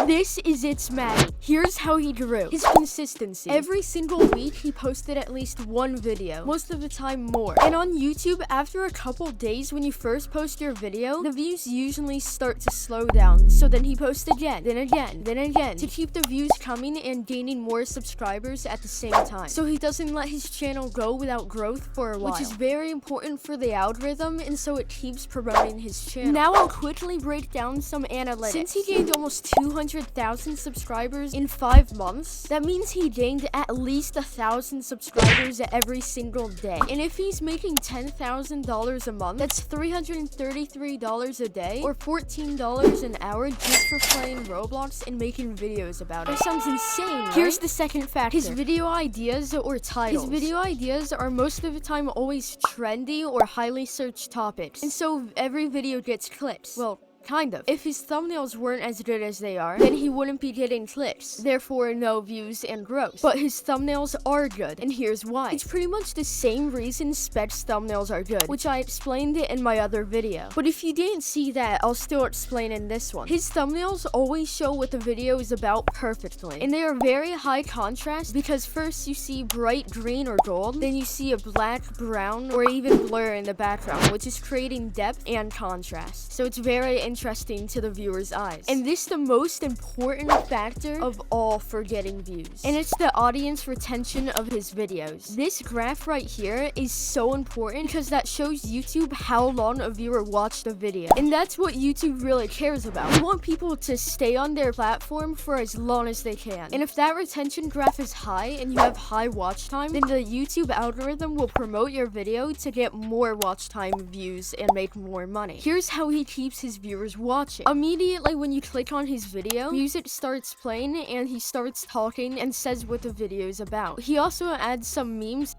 This is It's Matty. Here's how he grew. His consistency. Every single week, he posted at least one video. Most of the time, more. And on YouTube, after a couple days when you first post your video, the views usually start to slow down. So then he posts again, then again, then again, to keep the views coming and gaining more subscribers at the same time. So he doesn't let his channel go without growth for a while, which is very important for the algorithm, and so it keeps promoting his channel. Now I'll quickly break down some analytics. Since he gained almost 200,000 subscribers in 5 months, that means he gained at least 1,000 subscribers every single day. And if he's making $10,000 a month, that's $333 a day, or $14 an hour just for playing Roblox and making videos about it. That sounds insane, right? Here's the second factor. His video ideas or titles. His video ideas are most of the time always trendy or highly searched topics, and so every video gets clicks. Well, kind of. If his thumbnails weren't as good as they are, then he wouldn't be getting clicks, therefore no views and growth. But his thumbnails are good, and here's why. It's pretty much the same reason Spec's thumbnails are good, which I explained it in my other video. But if you didn't see that, I'll still explain in this one. His thumbnails always show what the video is about perfectly, and they are very high contrast because first you see bright green or gold, then you see a black, brown, or even blur in the background, which is creating depth and contrast. So it's very interesting to the viewer's eyes. And this is the most important factor of all for getting views. And it's the audience retention of his videos. This graph right here is so important because that shows YouTube how long a viewer watched a video. And that's what YouTube really cares about. We want people to stay on their platform for as long as they can. And if that retention graph is high and you have high watch time, then the YouTube algorithm will promote your video to get more watch time, views, and make more money. Here's how he keeps his viewers watching. Immediately when you click on his video, music starts playing and he starts talking and says what the video is about. He also adds some memes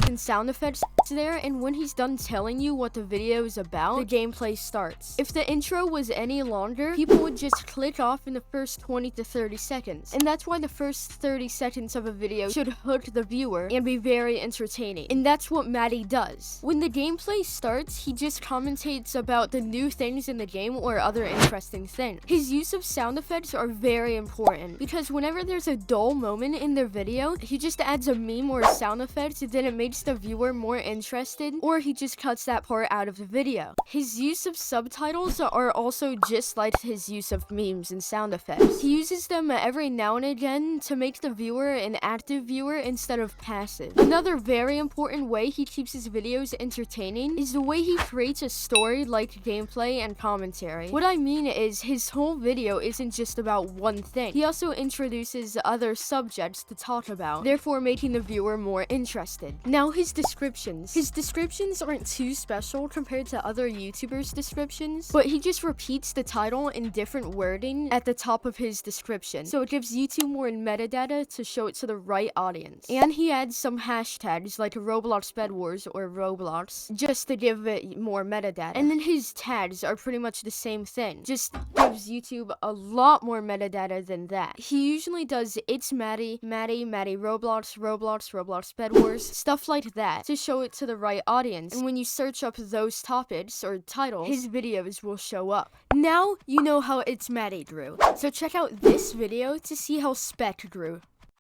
and sound effects there, and when he's done telling you what the video is about, the gameplay starts. If the intro was any longer, people would just click off in the first 20 to 30 seconds, and that's why the first 30 seconds of a video should hook the viewer and be very entertaining, and that's what Matty does. When the gameplay starts, he just commentates about the new things in the game or other interesting things. His use of sound effects are very important, because whenever there's a dull moment in their video, he just adds a meme or a sound effect, and then it makes the viewer more interested, or he just cuts that part out of the video. His use of subtitles are also just like his use of memes and sound effects. He uses them every now and again to make the viewer an active viewer instead of passive. Another very important way he keeps his videos entertaining is the way he creates a story like gameplay and commentary. What I mean is his whole video isn't just about one thing. He also introduces other subjects to talk about, therefore making the viewer more interested. Now his descriptions. His descriptions aren't too special compared to other YouTubers' descriptions, but he just repeats the title in different wording at the top of his description, so it gives YouTube more metadata to show it to the right audience. And he adds some hashtags like Roblox Bed Wars or Roblox just to give it more metadata. And then his tags are pretty much the same thing, just gives YouTube a lot more metadata than that. He usually does It's Matty, Matty, Matty Roblox, Roblox, Roblox Bed Wars, stuff like that to show it to the right audience, and when you search up those topics or titles, his videos will show up. Now you know how It's Matty grew, so check out this video to see how Spec grew.